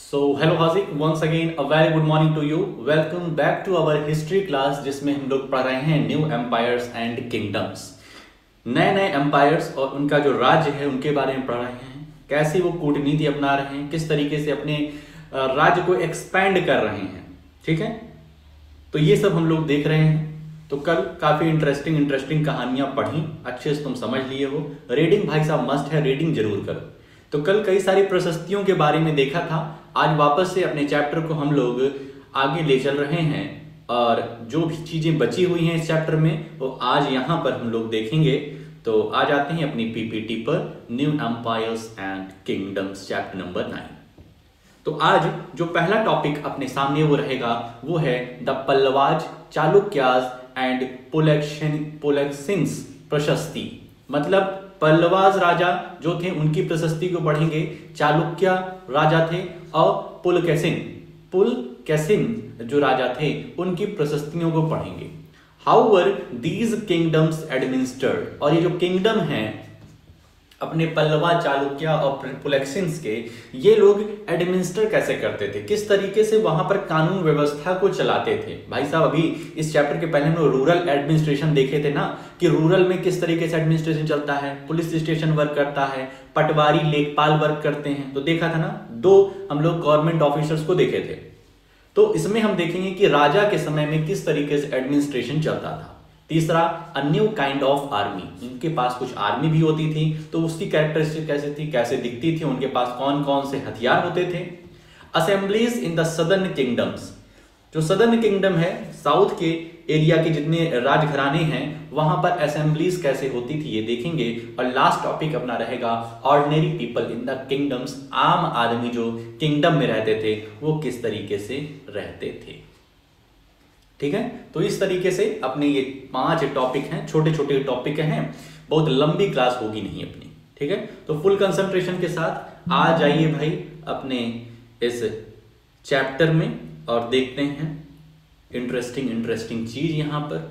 Hello हाजिक once again a very good morning to you. Welcome back to our history class जिसमें हम लोग पढ़ रहे हैं न्यू एम्पायर्स एंड किंगडम्स। नए नए एम्पायर्स और उनका जो राज्य है उनके बारे में पढ़ रहे हैं, कैसे वो कूटनीति अपना रहे हैं, किस तरीके से अपने राज्य को एक्सपैंड कर रहे हैं। ठीक है, तो ये सब हम लोग देख रहे हैं। तो कल काफ़ी इंटरेस्टिंग कहानियां पढ़ी, अच्छे से तुम समझ लिए हो। रीडिंग भाई साहब मस्ट है, रीडिंग जरूर करो। तो कल कई सारी प्रशस्तियों के बारे में देखा था, आज वापस से अपने चैप्टर को हम लोग आगे ले चल रहे हैं और जो भी चीज़ें बची हुई हैं इस चैप्टर में वो आज यहाँ पर हम लोग देखेंगे। तो आ जाते हैं अपनी पीपीटी पर, new empires and kingdoms chapter number 9। तो आज जो पहला टॉपिक अपने सामने वो रहेगा वो है द पल्लवाज, चालुक्याज एंड पुलकेशिन्स प्रशस्ति। मतलब पल्लवाज राजा जो थे उनकी प्रशस्ति को पढ़ेंगे, चालुक्य राजा थे और पुलकेशिन जो राजा थे उनकी प्रशस्तियों को पढ़ेंगे। हाउएवर दीज किंगडम्स एडमिनिस्टर्ड, और ये जो किंगडम हैं अपने पल्लवा, चालुक्य और पुलकेशिन्स के, ये लोग एडमिनिस्टर कैसे करते थे, किस तरीके से वहां पर कानून व्यवस्था को चलाते थे। भाई साहब अभी इस चैप्टर के पहले हम लोग रूरल एडमिनिस्ट्रेशन देखे थे ना, कि रूरल में किस तरीके से एडमिनिस्ट्रेशन चलता है, पुलिस स्टेशन वर्क करता है, पटवारी लेखपाल वर्क करते हैं। तो देखा था ना, दो हम लोग गवर्नमेंट ऑफिसर्स को देखे थे। तो इसमें हम देखेंगे कि राजा के समय में किस तरीके से एडमिनिस्ट्रेशन चलता था। तीसरा, a new kind of army, इनके पास कुछ आर्मी भी होती थी, तो उसकी कैरेक्टरिस्टिक कैसे थी, कैसे दिखती थी, उनके पास कौन कौन से हथियार होते थे। Assemblies in the southern kingdoms, जो सदर्न किंगडम है, साउथ के एरिया के जितने राजघराने हैं वहां पर असेंबलीज कैसे होती थी ये देखेंगे। और लास्ट टॉपिक अपना रहेगा ordinary people in the kingdoms, आम आदमी जो किंगडम में रहते थे वो किस तरीके से रहते थे। ठीक है, तो इस तरीके से अपने ये 5 टॉपिक हैं, छोटे छोटे टॉपिक हैं, बहुत लंबी क्लास होगी नहीं अपनी। ठीक है, तो फुल कंसंट्रेशन के साथ आ जाइए भाई अपने इस चैप्टर में और देखते हैं इंटरेस्टिंग चीज यहां पर।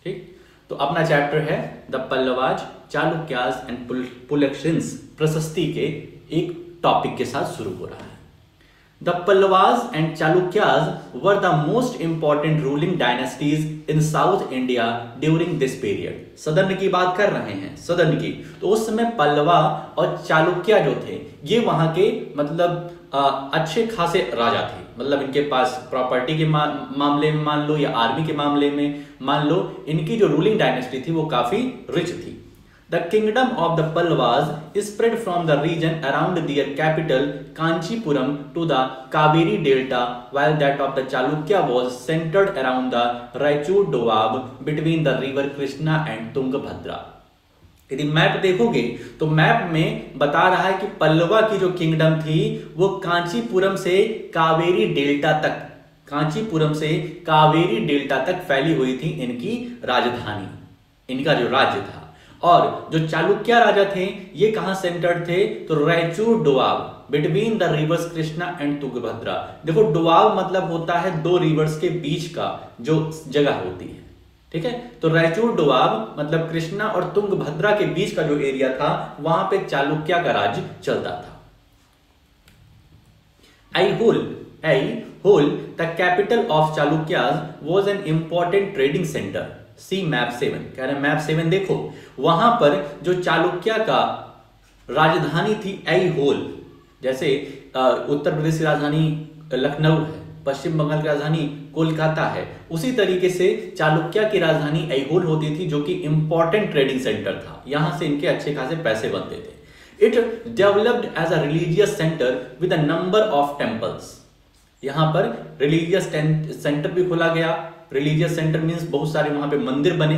ठीक, तो अपना चैप्टर है द पल्लवाज, चालुक्याज एंड पुलकेशिन्स प्रशस्ति के एक टॉपिक के साथ शुरू हो रहा है। The Pallavas and Chalukyas were the most important ruling dynasties in South India during this period. Southern की बात कर रहे हैं, सदर्न की। तो उस समय पल्लवा और चालुक्य जो थे ये वहां के मतलब अच्छे खासे राजा थे। मतलब इनके पास प्रॉपर्टी के मामले में मान लो या आर्मी के मामले में मान लो, इनकी जो रूलिंग डायनेस्टी थी वो काफी रिच थी। The kingdom of the Pallavas spread from the region around their capital Kanchipuram to the Kaveri Delta, while that of the Chalukya was centered around the Raichur Doab between the river Krishna and Tungabhadra. यदि map देखोगे तो map में बता रहा है कि पल्लवा की जो किंगडम थी वो कांचीपुरम से कावेरी डेल्टा तक, कांचीपुरम से कावेरी डेल्टा तक फैली हुई थी इनकी राजधानी, इनका जो राज्य था। और जो चालुक्य राजा थे ये कहां सेंटर्ड थे, तो Raichur Doab between the rivers Krishna and Tungabhadra. देखो डोआब मतलब होता है दो रिवर्स के बीच का जो जगह होती है। ठीक है, तो रायचूर डोआब मतलब कृष्णा और तुंगभद्रा के बीच का जो एरिया था वहां पे चालुक्य का राज्य चलता था। Aihole, the capital of Chalukyas, was an important trading center. See map 7, कह रहे हैं मैप 7 देखो, वहां पर जो चालुक्य का राजधानी थी ऐहोल, जैसे उत्तर प्रदेश की राजधानी लखनऊ है, पश्चिम बंगाल की राजधानी कोलकाता है, उसी तरीके से चालुक्य की राजधानी ऐहोल होती थी जो कि इंपॉर्टेंट ट्रेडिंग सेंटर था। यहां से इनके अच्छे खासे पैसे बनते थे। It developed as a religious centre with a number of temples, यहां पर रिलीजियस सेंटर भी खोला गया। रिलीजियस सेंटर मींस बहुत सारे वहां पे मंदिर बने।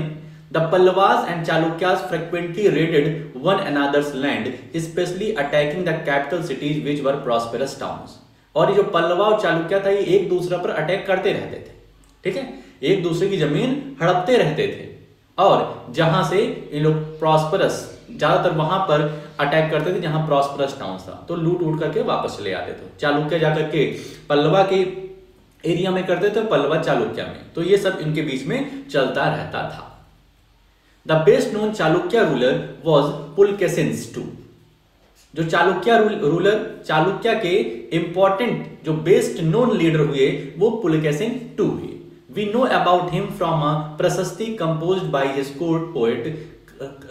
The Pallavas and Chalukyas frequently raided one another's land, especially attacking the capital cities which were prosperous towns. और ये जो पल्लवा और चालुक्य था ये एक दूसरे पर अटैक करते रहते थे। ठीक है, एक दूसरे की जमीन हड़पते रहते थे और जहां से ये लोग प्रॉस्पेरस, ज्यादातर वहां पर अटैक करते थे जहां प्रॉस्पेरस टाउन था, तो लूट उठ करके वापस चले आते थे। चालुक्य जाकर के पल्लवा के एरिया में करते थे, पल्लवा चालुक्य में, तो ये सब इनके बीच में चलता रहता था। The best known Chalukya ruler was पुलकेशिन्स टू। जो चालुक्य रूलर, चालुक्य के इंपॉर्टेंट जो बेस्ट नोन लीडर हुए वो पुलकेशिन II हुए। We know about him from a prashasti composed by his court poet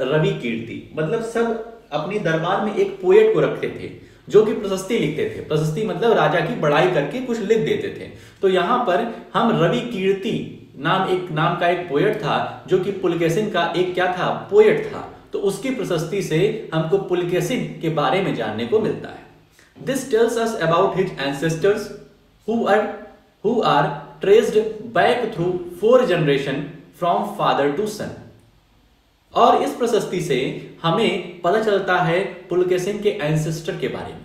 Ravi Kirti. मतलब सब अपनी दरबार में एक पोएट को रखते थे जो कि प्रशस्ति लिखते थे। प्रशस्ति मतलब राजा की बड़ाई करके कुछ लिख देते थे। तो यहां पर हम रवि कीर्ति नाम का एक पोएट था जो कि पुलकेशिन का एक क्या था, पोएट था। तो उसकी प्रशस्ति से हमको पुलकेशिन के बारे में जानने को मिलता है। This tells us about his ancestors who are traced back through 4 generation from father to son. और इस प्रशस्ति से हमें पता चलता है पुलकेशिन के एंसेस्टर के बारे में,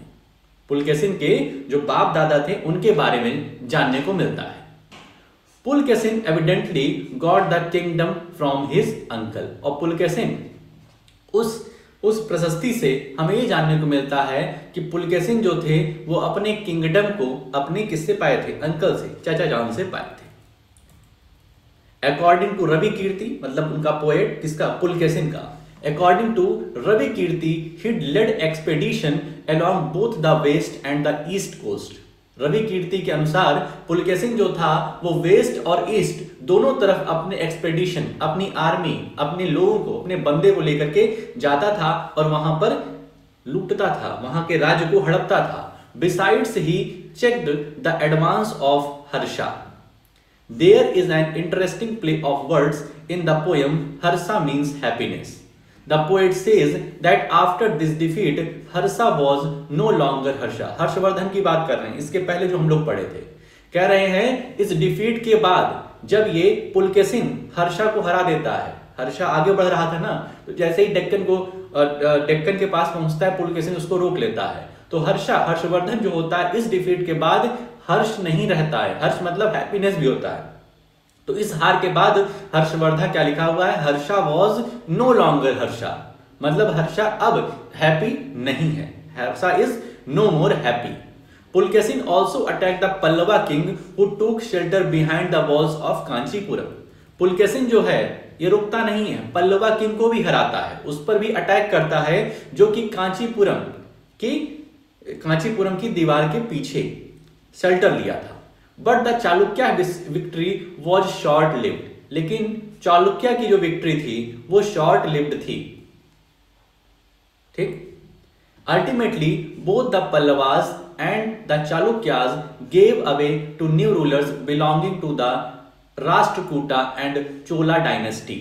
पुलकेशिन के जो बाप दादा थे उनके बारे में जानने को मिलता है। Pulakeshin evidently got the kingdom from his uncle. और पुलकेशिन उस प्रशस्ति से हमें ये जानने को मिलता है कि पुलकेशिन जो थे वो अपने किंगडम को अपने किससे पाए थे, अंकल से, चाचा जान से पाए थे। अकॉर्डिंग टू रवि कीर्ति, मतलब उनका पोएट किसका, पुलकेशिन का। According to Ravi Kirti he led expedition along both the west and the east coast. Ravi Kirti के अनुसार पुलकेशिन जो था वो वेस्ट और ईस्ट दोनों तरफ अपने एक्सपेडिशन, अपनी आर्मी, अपने लोगों को, अपने बंदे को लेकर के जाता था और वहां पर लूटता था, वहां के राज्य को हड़पता था। Besides he checked the advance of Harsha. There is an interesting play of words in the poem Harsha means happiness. The poet says that after this defeat, Harsha was no longer Harsha. Harshvardhan की बात कर रहे हैं, इसके पहले जो हम लोग पढ़े थे। कह रहे हैं इस डिफीट के बाद जब ये पुलकेशिन हर्षा को हरा देता है, हर्षा आगे बढ़ रहा था ना, तो जैसे ही डेक्कन के पास पहुंचता है पुलकेशिन उसको रोक लेता है। तो हर्षवर्धन जो होता है इस डिफीट के बाद हर्ष नहीं रहता है। हर्ष मतलब हैप्पीनेस भी होता है। तो इस हार के बाद हर्षवर्धन क्या लिखा हुआ है, Harsha was no longer Harsha, मतलब हर्षा अब हैप्पी नहीं है, Harsha is no more happy. Pulakeshin also attack the Pallava king who took shelter behind the walls of Kanchipuram. Pulakeshin जो है ये रुकता नहीं है, पल्लवा किंग को भी हराता है, उस पर भी अटैक करता है जो कि कांचीपुरम की दीवार के पीछे शेल्टर लिया था। But the Chalukya victory was short lived, लेकिन चालुक्य की जो विक्ट्री थी वो शॉर्ट लिव्ड थी। ठीक, ultimately both the Pallavas and the Chalukyas gave away to new rulers belonging to the Rashtrakuta and Chola dynasty,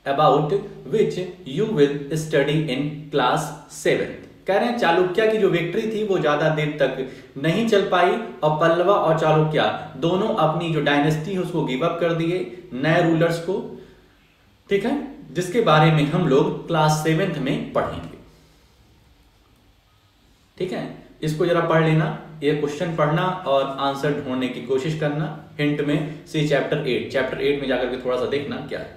about which you will study in class 7। कह रहे हैं चालुक्य की जो विक्ट्री थी वो ज्यादा देर तक नहीं चल पाई और पल्लवा और चालुक्य दोनों अपनी जो डायनेस्टी है उसको गिव अप कर दिए नए रूलर्स को। ठीक है, जिसके बारे में हम लोग क्लास 7th में पढ़ेंगे। ठीक है, इसको जरा पढ़ लेना, ये क्वेश्चन पढ़ना और आंसर ढूंढने की कोशिश करना। हिंट में सी चैप्टर 8 में जाकर के थोड़ा सा देखना क्या है।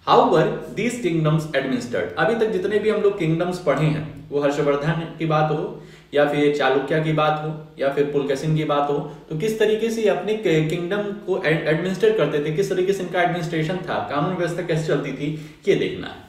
However, these kingdoms administered, अभी तक जितने भी हम लोग किंगडम्स पढ़े हैं वो हर्षवर्धन की बात हो या फिर चालुक्य की बात हो या फिर पुलकेशिन की बात हो, तो किस तरीके से अपने किंगडम को एडमिनिस्टर करते थे, किस तरीके से इनका एडमिनिस्ट्रेशन था, कानून व्यवस्था कैसे चलती थी, ये देखना है।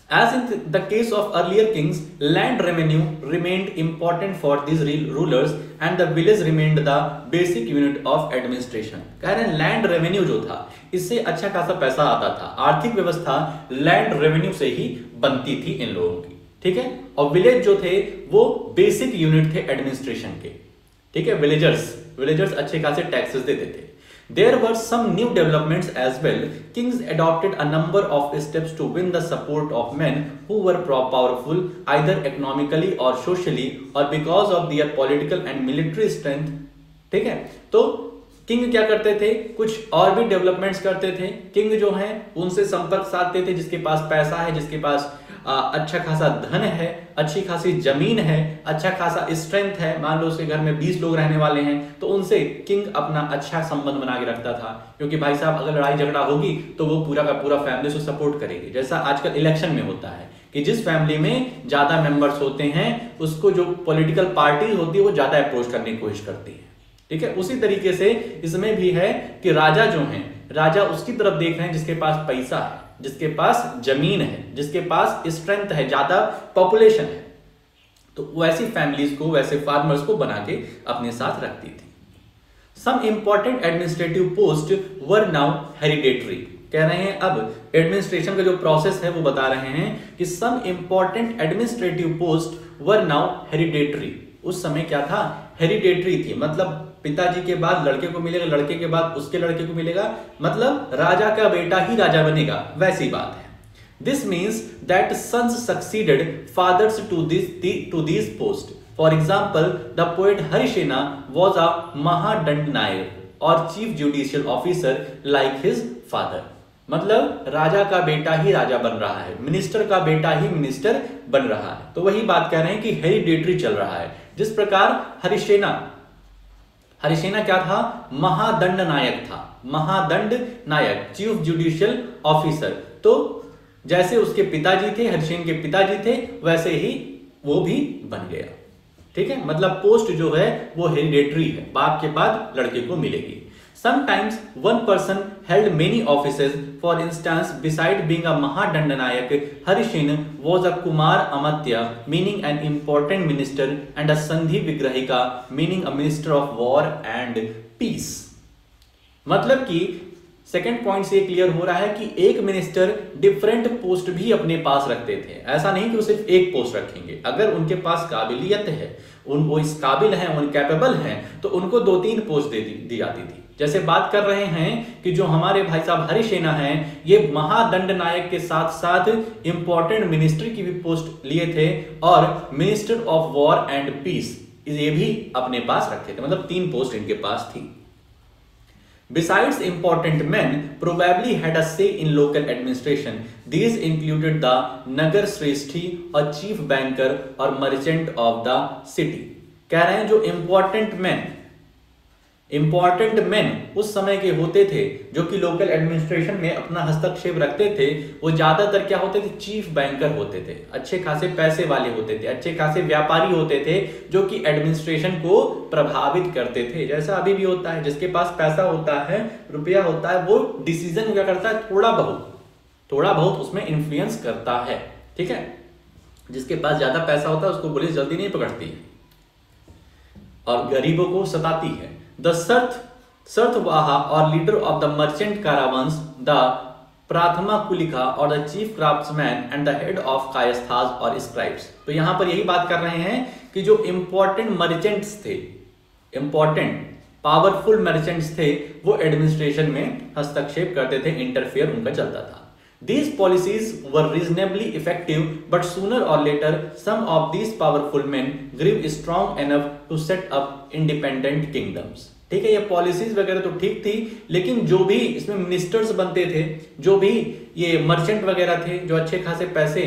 As in the case of earlier kings, land revenue remained important for these rulers and the village remained the basic unit of administration। कह रहे हैं लैंड रेवेन्यू जो था इससे अच्छा खासा पैसा आता था, आर्थिक व्यवस्था लैंड रेवेन्यू से ही बनती थी इन लोगों की। ठीक है, और विलेज जो थे वो बेसिक यूनिट थे एडमिनिस्ट्रेशन के। ठीक है, विलेजर्स अच्छे खासे टैक्सेस देते थे। There were some new developments as well. Kings adopted a number of steps to win the support of men who were powerful either economically or socially or because of their political and military strength। ठीक है, तो king क्या करते थे, कुछ और भी developments करते थे। किंग जो है उनसे संपर्क साधते थे जिसके पास पैसा है, जिसके पास अच्छा खासा धन है, अच्छी खासी जमीन है, अच्छा खासा स्ट्रेंथ है। मान लो उसके घर में 20 लोग रहने वाले हैं तो उनसे किंग अपना अच्छा संबंध बना के रखता था, क्योंकि भाई साहब अगर लड़ाई झगड़ा होगी तो वो पूरा का पूरा फैमिली को सपोर्ट करेगी। जैसा आजकल इलेक्शन में होता है कि जिस फैमिली में ज्यादा मेंबर्स होते हैं उसको जो पॉलिटिकल पार्टी होती है वो ज्यादा अप्रोच करने की कोशिश करती है। ठीक है, उसी तरीके से इसमें भी है कि राजा जो है, राजा उसकी तरफ देख रहे हैं जिसके पास पैसा है, जिसके पास जमीन है, जिसके पास स्ट्रेंथ है, ज्यादा पॉपुलेशन है, तो वैसी फैमिलीज को, वैसे फार्मर्स को बना के अपने साथ रखती थी। Some important administrative post were now hereditary. कह रहे हैं अब एडमिनिस्ट्रेशन का जो प्रोसेस है वो बता रहे हैं कि some important administrative post were now hereditary. उस समय क्या था? हेरिडेटरी थी, मतलब पिताजी के बाद लड़के को मिलेगा, लड़के के बाद उसके लड़के को मिलेगा, मतलब राजा का बेटा ही राजा बनेगा, वैसी बात है। This means that sons succeeded fathers to this post. For example the poet Harisena was a mahadandanayak और chief judicial officer like his father. मतलब राजा का बेटा ही राजा बन रहा है, मिनिस्टर का बेटा ही मिनिस्टर बन रहा है। तो वही बात कह रहे हैं कि हेरिडेटरी चल रहा है। जिस प्रकार हरिसेना क्या था? महादंड नायक था, महादंड नायक, चीफ जुडिशियल ऑफिसर। तो जैसे उसके पिताजी थे, हरिसेन के पिताजी थे, वैसे ही वो भी बन गया। ठीक है, मतलब पोस्ट जो है वो हेरिडेटरी है, बाप के बाद लड़के को मिलेगी। Sometimes one person held many offices. For instance, beside being a Mahadandanayak, Harishen was a Kumar Amatya, meaning an important minister, and a Sandhi Vigrahika, meaning a minister of war and peace. मतलब कि second point से clear हो रहा है कि एक minister different post भी अपने पास रखते थे। ऐसा नहीं कि वो सिर्फ एक पोस्ट रखेंगे, अगर उनके पास काबिलियत है, वो इस काबिल हैं, उन कैपेबल हैं, तो उनको 2-3 पोस्ट दी जाती थी। जैसे बात कर रहे हैं कि जो हमारे भाई साहब हरिसेना हैं, ये महादंड नायक के साथ साथ इंपॉर्टेंट मिनिस्ट्री की भी पोस्ट लिए थे और minister of war and peace ये भी अपने पास रखे थे, मतलब 3 पोस्ट इनके पास थी। Besides, important men probably had a say in local administration. These included the Nagar Shreshthi, a chief banker or merchant of the city. कह रहे हैं जो इंपॉर्टेंट मैन उस समय के होते थे जो कि लोकल एडमिनिस्ट्रेशन में अपना हस्तक्षेप रखते थे, वो ज्यादातर क्या होते थे? चीफ बैंकर होते थे, अच्छे खासे पैसे वाले होते थे, अच्छे खासे व्यापारी होते थे, जो कि एडमिनिस्ट्रेशन को प्रभावित करते थे। जैसा अभी भी होता है, जिसके पास पैसा होता है, रुपया होता है, वो डिसीजन क्या करता है? थोड़ा बहुत उसमें इंफ्लुएंस करता है। ठीक है, जिसके पास ज्यादा पैसा होता है उसको पुलिस जल्दी नहीं पकड़ती है और गरीबों को सताती है। The Sarthwaha or leader of the merchant caravans, the Prathama Kulika or the chief craftsman and the head of kayasthas or scribes. तो यहां पर यही बात कर रहे हैं कि जो इंपॉर्टेंट मर्चेंट्स थे, इंपॉर्टेंट पावरफुल मर्चेंट्स थे, वो एडमिनिस्ट्रेशन में हस्तक्षेप करते थे, इंटरफेयर उनका चलता था। These policies were reasonably effective, but sooner or later, some of these powerful men grew strong enough to set up independent kingdoms. ठीक है, ये पॉलिसीज वगैरह तो ठीक थी, लेकिन जो भी इसमें मिनिस्टर्स बनते थे, जो भी ये मर्चेंट वगैरह थे, जो अच्छे खासे पैसे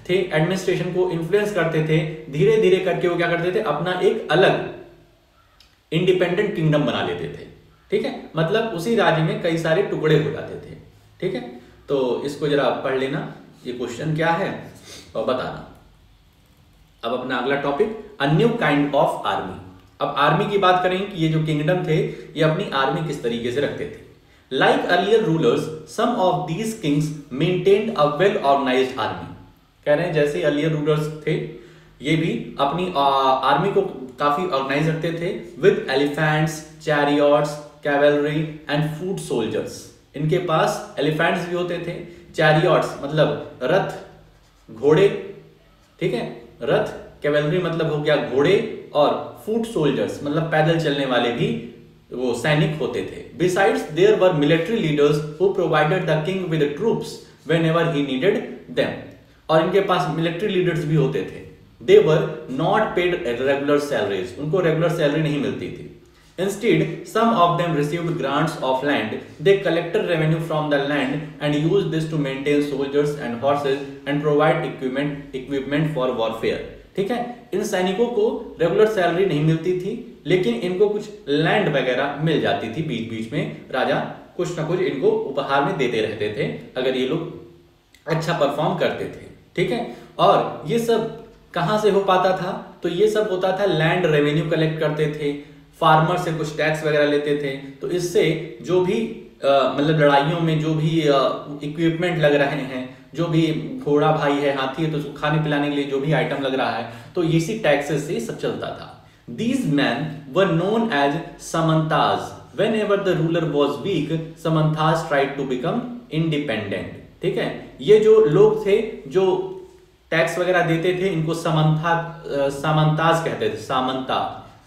थे, एडमिनिस्ट्रेशन को इन्फ्लुएंस करते थे, धीरे धीरे करके वो क्या करते थे? अपना एक अलग इंडिपेंडेंट किंगडम बना लेते थे। ठीक है, मतलब उसी राज्य में कई सारे टुकड़े हो जाते थे। ठीक है, तो इसको जरा पढ़ लेना, ये क्वेश्चन क्या है और बताना। अब अपना अगला topic, a new kind of army. अब आर्मी की बात करें कि ये जो किंगडम थे, ये अपनी आर्मी किस तरीके से रखते थे। Like earlier rulers, some of these kings maintained a well organised army. कह रहे हैं जैसे अर्लियर रूलर्स थे, ये भी अपनी आर्मी को काफी ऑर्गेनाइज रखते थे, with elephants, chariots, cavalry and foot soldiers. इनके पास एलिफेंट्स भी होते थे, चैरियट्स मतलब रथ, घोड़े। ठीक है, रथ, कैवेलरी मतलब हो गया घोड़े, और फूट सोल्जर्स मतलब पैदल चलने वाले भी वो सैनिक होते थे। Besides there were military leaders who provided the king with troops whenever he needed them. और इनके पास मिलिट्री लीडर्स भी होते थे। They were not paid regular salaries, उनको रेगुलर सैलरी नहीं मिलती थी। Instead, some of them received grants of land. They collected revenue from the land and used this to maintain soldiers and horses and provide equipment for warfare. ठीक है, इन सैनिकों को regular salary नहीं मिलती थी, लेकिन इनको कुछ लैंड वगैरह मिल जाती थी बीच बीच में। राजा कुछ ना कुछ इनको उपहार में देते रहते थे अगर ये लोग अच्छा परफॉर्म करते थे। ठीक है, और ये सब कहां से हो पाता था? तो ये सब होता था, लैंड रेवेन्यू कलेक्ट करते थे, फार्मर से कुछ टैक्स वगैरह लेते थे, तो इससे जो भी मतलब लड़ाइयों में जो भी इक्विपमेंट लग रहे हैं, जो भी घोड़ा भाई है, हाथी है, तो उसको खाने पिलाने के लिए जो भी आइटम लग रहा है, तो इसी टैक्सेस से सब चलता था। These men were known as samantas. Whenever the ruler was weak, samantas tried to become independent. ठीक है, ये जो लोग थे जो टैक्स वगैरह देते थे, इनको सामंतास कहते थे।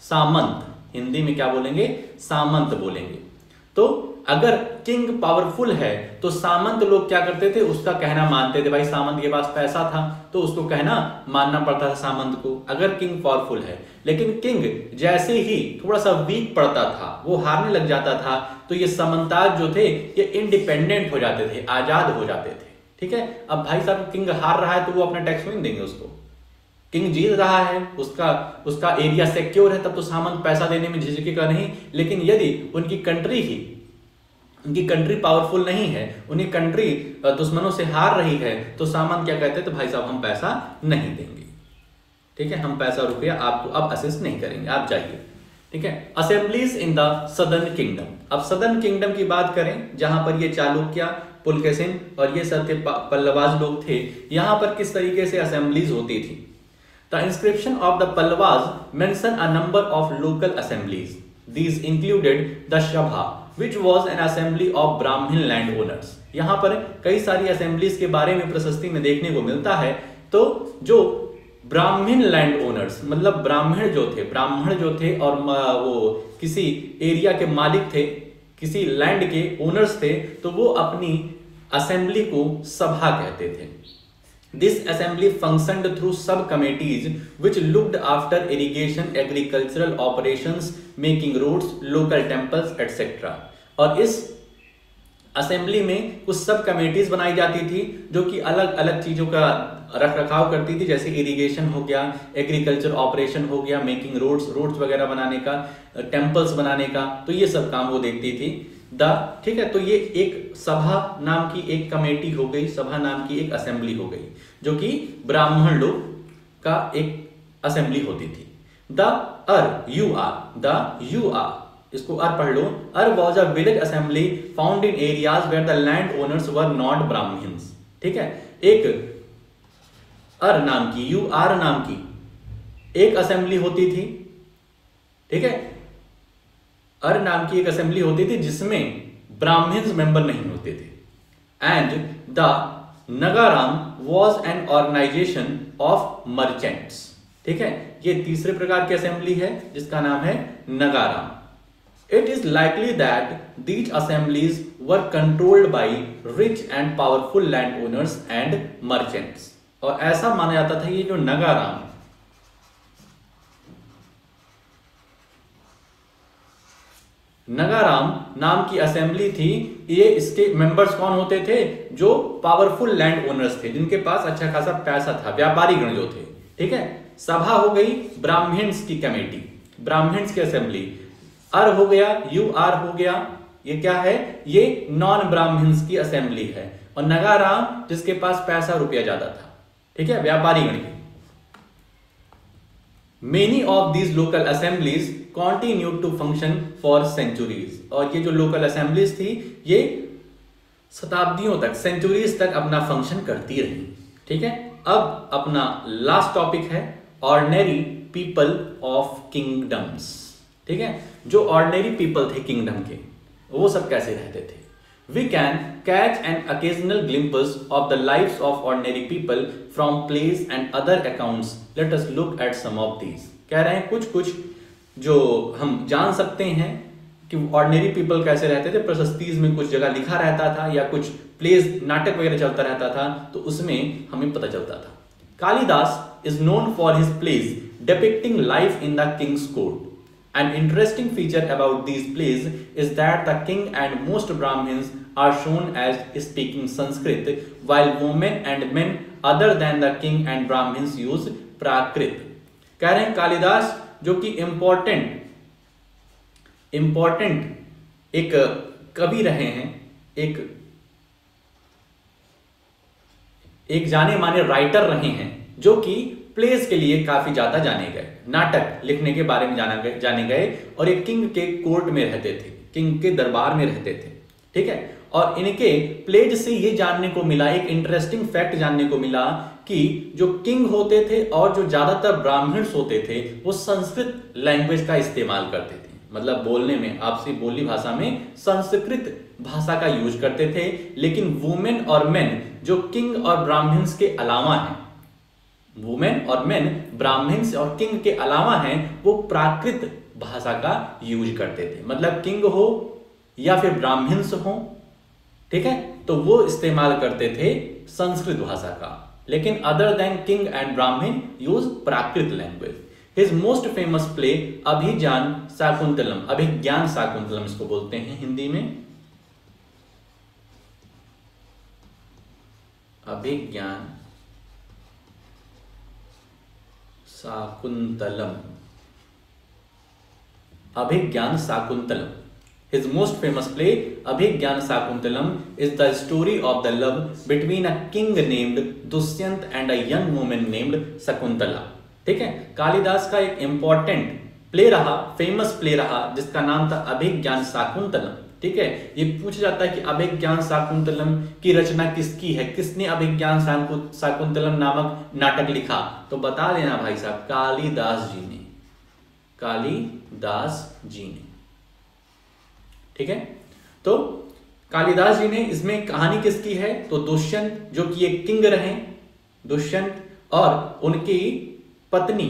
सामंत हिंदी में क्या बोलेंगे? सामंत बोलेंगे। तो अगर किंग पावरफुल है तो सामंत लोग क्या करते थे? उसका कहना मानते थे। भाई सामंत के पास पैसा था तो उसको कहना मानना पड़ता था सामंत को, अगर किंग पावरफुल है। लेकिन किंग जैसे ही थोड़ा सा वीक पड़ता था, वो हारने लग जाता था, तो ये सामंताज जो थे ये इंडिपेंडेंट हो जाते थे, आजाद हो जाते थे। ठीक है, अब भाई साहब किंग हार रहा है तो वो अपना टैक्स नहीं देंगे उसको। किंग जीत रहा है, उसका एरिया सिक्योर है, तब तो सामंत पैसा देने में झिझकेगा नहीं। लेकिन यदि उनकी कंट्री पावरफुल नहीं है, उनकी कंट्री दुश्मनों से हार रही है, तो सामंत क्या कहते हैं? तो भाई साहब हम पैसा नहीं देंगे। ठीक है, हम पैसा रुपया आपको अब असिस्ट नहीं करेंगे, आप जाइए। ठीक है, assemblies in the southern kingdom. अब सदर्न किंगडम की बात करें, जहां पर ये चालुक्य, पुलकेशिन और ये सब पल्लवाज लोग थे, यहां पर किस तरीके से असेंबलीज होती थी? The inscription of the Pallavas mention a number of local assemblies. These included the Shabha, which was an assembly of Brahmin landowners. यहाँ पर कई सारी असेंबलीज के बारे में प्रशस्ति में देखने को मिलता है। तो जो ब्राह्मण लैंड ओनर्स, मतलब ब्राह्मण जो थे और वो किसी एरिया के मालिक थे, किसी लैंड के ओनर्स थे, तो वो अपनी असेंबली को सभा कहते थे। This assembly functioned through sub-committees which looked after irrigation, agricultural operations, making roads, local temples, etc. और इस असेंबली में कुछ सब कमेटीज बनाई जाती थी जो कि अलग अलग चीजों का रख रखाव करती थी, जैसे इरिगेशन हो गया, एग्रीकल्चर ऑपरेशन हो गया, मेकिंग रोड्स वगैरह बनाने का, टेम्पल्स बनाने का, तो ये सब काम वो देखती थी। ठीक है, तो ये एक सभा नाम की एक कमेटी हो गई, सभा नाम की एक असेंबली हो गई, जो कि ब्राह्मण लोग का एक असेंबली होती थी। यू आर इसको अर पढ़ लो। Uh was a village assembly found in areas where the land owners were not Brahmins. ठीक है, एक अर नाम की, यू आर नाम की एक असेंबली होती थी। ठीक है, अर नाम की एक असेंबली होती थी जिसमें ब्राह्मण्स मेंबर नहीं होते थे। And the Nagaram was an organisation of merchants. ठीक है, ये तीसरे प्रकार की असेंबली है जिसका नाम है Nagaram. It is likely that these assemblies were controlled by rich and powerful landowners and merchants. और ऐसा माना जाता था ये जो नगाराम नाम की असेंबली थी, ये इसके मेंबर्स कौन होते थे? जो पावरफुल लैंड ओनर्स थे, जिनके पास अच्छा खासा पैसा था, व्यापारी गण जो थे। ठीक है, सभा हो गई ब्राह्मण्स की कमेटी, ब्राह्मण्स की असेंबली। अर हो गया, यू आर हो गया, ये क्या है? ये नॉन ब्राह्मण्स की असेंबली है। और नगाराम जिसके पास पैसा रुपया ज्यादा था, ठीक है, व्यापारी गण की। Many of these local assemblies continued to function for centuries. और ये जो लोकल असेंबलीज थी ये शताब्दियों तक, सेंचुरीज तक अपना फंक्शन करती रही। ठीक है, अब अपना लास्ट टॉपिक है ऑर्डिनरी पीपल ऑफ किंगडम्स। ठीक है, जो ऑर्डिनरी पीपल थे किंगडम के, वो सब कैसे रहते थे? We can catch an occasional glimpse of the lives of ordinary people from plays and other accounts. Let us look at some of these. कह रहे हैं कुछ जो हम जान सकते हैं कि ऑर्डिनरी पीपल कैसे रहते थे। प्रशस्तीज में कुछ जगह लिखा रहता था या कुछ प्लेस, नाटक वगैरह चलता रहता था, तो उसमें हमें पता चलता था। Kalidas is known for his place depicting life in the Kings court. An interesting feature about these plays is that the king and most Brahmins are shown as speaking Sanskrit, while women and men other than the king and Brahmins use Prakrit. कह रहे हैं कालिदास जो कि important एक कवि रहे हैं, एक जाने माने राइटर रहे हैं, जो कि प्लेस के लिए काफी ज्यादा जाने गए, नाटक लिखने के बारे में जाने गए, और एक किंग के कोर्ट में रहते थे, किंग के दरबार में रहते थे। ठीक है। और इनके प्लेज से ये जानने को मिला, एक इंटरेस्टिंग फैक्ट जानने को मिला कि जो किंग होते थे और जो ज्यादातर ब्राह्मण्स होते थे वो संस्कृत लैंग्वेज का इस्तेमाल करते थे, मतलब बोलने में, आपसी बोली भाषा में संस्कृत भाषा का यूज करते थे। लेकिन वुमेन और मेन जो किंग और ब्राह्मण्स के अलावा हैं, वुमेन और मेन ब्राह्मण्स और किंग के अलावा हैं, वो प्राकृत भाषा का यूज करते थे। मतलब किंग हो या फिर ब्राह्मण्स हो, ठीक है, तो वो इस्तेमाल करते थे संस्कृत भाषा का। लेकिन other than king and Brahmin use Prakrit language. His most famous play Abhijnana Shakuntalam, Abhijnana Shakuntalam इसको बोलते हैं हिंदी में, अभिज्ञान Shakuntalam, Abhijnana Shakuntalam. His most famous play, Abhigyan Shakuntalam, is the story of the love between a king named Dushyant and a young woman named Shakuntala। ठीक है, कालिदास का एक important play रहा, famous play रहा, जिसका नाम था अभिज्ञान शाकुंतलम। ठीक है, ये पूछा जाता है कि अभिज्ञान शाकुंतलम की रचना किसकी है, किसने अभिज्ञान शाकुंतलम नामक नाटक लिखा, तो बता देना भाई साहब, कालिदास जी ने, कालिदास जी ने। ठीक है, तो कालिदास जी ने इसमें कहानी किसकी है, तो दुष्यंत जो कि एक किंग रहे, दुष्यंत और उनकी पत्नी,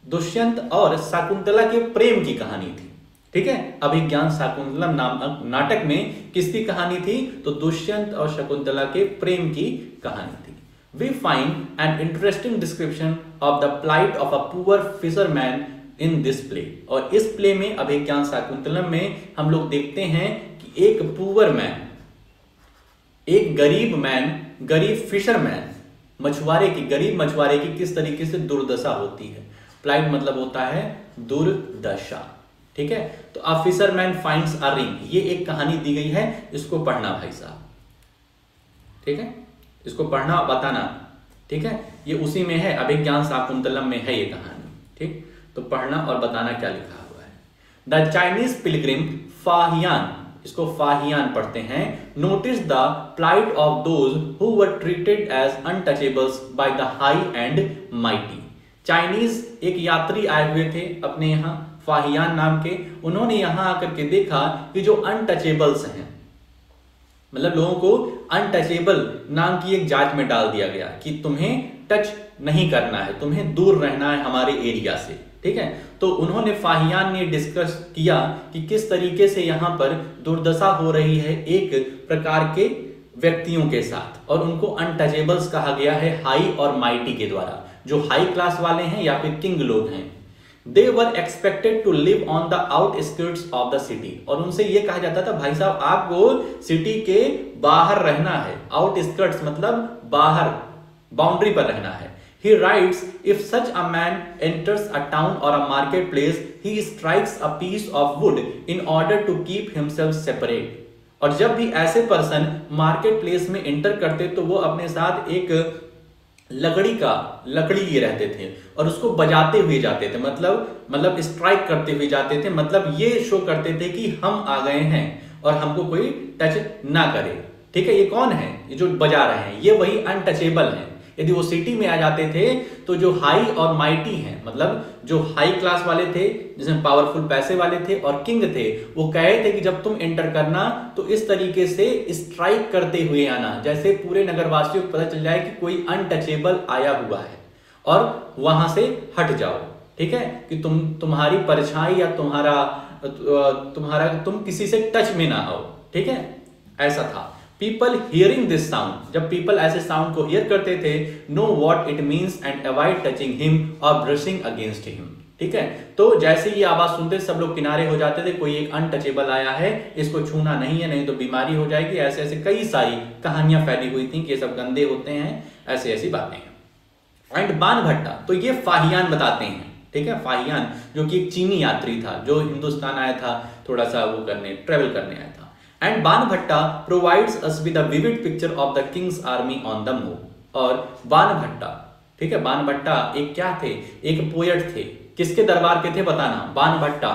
दुष्यंत और शाकुंतला के प्रेम की कहानी थी। ठीक है, अभिज्ञान शाकुंतलम नामक नाटक में किसकी कहानी थी, तो दुष्यंत और शकुंतला के प्रेम की कहानी थी। We find an interesting description of the plight of a poor fisherman in this play. और इस प्ले में, अभिज्ञान शाकुंतलम में, हम लोग देखते हैं कि एक पुअर मैन, एक गरीब मैन, गरीब फिशरमैन, मछुआरे की, गरीब मछुआरे की किस तरीके से दुर्दशा होती है। प्लाइट मतलब होता है दुर्दशा। ठीक है, तो a fisherman finds a ring, ये एक कहानी दी गई है, इसको पढ़ना भाई साहब। ठीक है, इसको पढ़ना और बताना। ठीक है, ये उसी में है, अभिज्ञान शाकुंतलम में है ये कहानी। ठीक, तो पढ़ना और बताना क्या लिखा हुआ है। द चाइनीज पिलग्रिम फाहियान, इसको फाहियान पढ़ते हैं, notice the plight of those who were treated as untouchables by the high and mighty. Chinese एक यात्री आए हुए थे अपने यहाँ, फाहियान नाम के, उन्होंने यहां आकर के देखा कि जो अनटचेबल्स हैं, मतलब लोगों को अनटचेबल नाम की एक जात में डाल दिया गया कि तुम्हें टच नहीं करना है, तुम्हें दूर रहना है हमारे एरिया से। ठीक है, तो उन्होंने, फाहियान ने डिस्कस किया कि किस तरीके से यहां पर दुर्दशा हो रही है एक प्रकार के व्यक्तियों के साथ, और उनको अनटचेबल्स कहा गया है हाई और माइटी के द्वारा, जो हाई क्लास वाले हैं या फिर किंग लोग हैं। They were expected to live on the outskirts of the city, और उनसे ये कहा जाता था, भाई साहब आपको सिटी के बाहर रहना है। आउटस्कर्ट्स मतलब बाहर, बाउंड्री पर रहना है। He writes, if such a man enters a town or a marketplace, he strikes a piece of wood in order to keep himself separate। और जब भी ऐसे पर्सन मार्केट प्लेस में एंटर करते तो वो अपने साथ एक लकड़ी लिए रहते थे और उसको बजाते हुए जाते थे, मतलब स्ट्राइक करते हुए जाते थे, मतलब ये शो करते थे कि हम आ गए हैं और हमको कोई टच ना करे। ठीक है, ये कौन है, ये जो बजा रहे हैं, ये वही अनटचेबल हैं। यदि वो सिटी में आ जाते थे तो जो हाई और माइटी हैं, मतलब जो हाई क्लास वाले थे, जिसमें पावरफुल पैसे वाले थे और किंग थे, वो कहे थे कि जब तुम एंटर करना तो इस तरीके से स्ट्राइक करते हुए आना, जैसे पूरे नगरवासियों को पता चल जाए कि कोई अनटचेबल आया हुआ है, और वहां से हट जाओ। ठीक है, कि तुम्हारी परछाई या तुम किसी से टच में ना आओ। ठीक है, ऐसा था। पीपल हियरिंग दिस साउंड, जब पीपल ऐसे साउंड को हियर करते थे, know what it means and avoid touching him और ब्रशिंग अगेंस्ट हिम। ठीक है, तो जैसे ये आवाज सुनते सब लोग किनारे हो जाते थे, कोई एक अनटचेबल आया है, इसको छूना नहीं है, नहीं तो बीमारी हो जाएगी। ऐसे ऐसे कई सारी कहानियां फैली हुई थी कि ये सब गंदे होते हैं, ऐसी ऐसी बातें। एंड बाणभट्टा, तो ये फाहियान बताते हैं। ठीक है, फाहियान जो कि एक चीनी यात्री था जो हिंदुस्तान आया था, थोड़ा सा वो करने, ट्रेवल करने आया था। And Banbhatta provides us with a vivid picture of the king's army on the move। और बाणभट्टा, ठीक है, बाणभट्टा एक क्या थे, एक पोएट थे, किसके दरबार के थे बताना। बाणभट्टा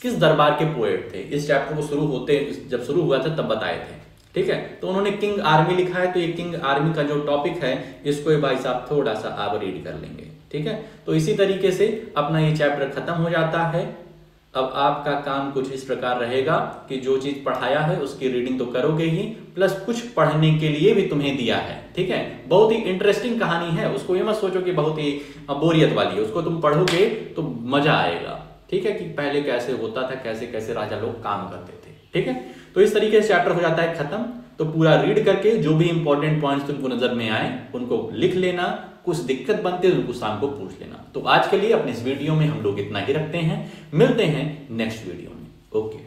किस दरबार के पोएट थे। इस चैप्टर को जब शुरू हुआ था तब बताए थे, ठीक है। तो उन्होंने किंग आर्मी लिखा है, तो ये किंग आर्मी का जो टॉपिक है इसको भाई साहब थोड़ा सा आप रीड कर लेंगे, ठीक है। तो इसी तरीके से अपना ये चैप्टर खत्म हो जाता है। अब आपका काम कुछ इस प्रकार रहेगा कि जो चीज पढ़ाया है उसकी रीडिंग तो करोगे ही, प्लस कुछ पढ़ने के लिए भी तुम्हें दिया है, ठीक है। बहुत ही इंटरेस्टिंग कहानी है, उसको ये मत सोचो कि बहुत ही बोरियत वाली है, उसको तुम पढ़ोगे तो मजा आएगा, ठीक है, कि पहले कैसे होता था, कैसे कैसे राजा लोग काम करते थे, ठीक है। तो इस तरीके से चैप्टर हो जाता है खत्म। तो पूरा रीड करके जो भी इंपॉर्टेंट पॉइंट्स तुमको नजर में आए उनको लिख लेना, कुछ दिक्कत बनते हैं उनको शाम को पूछ लेना। तो आज के लिए अपने इस वीडियो में हम लोग इतना ही रखते हैं, मिलते हैं नेक्स्ट वीडियो में। ओके।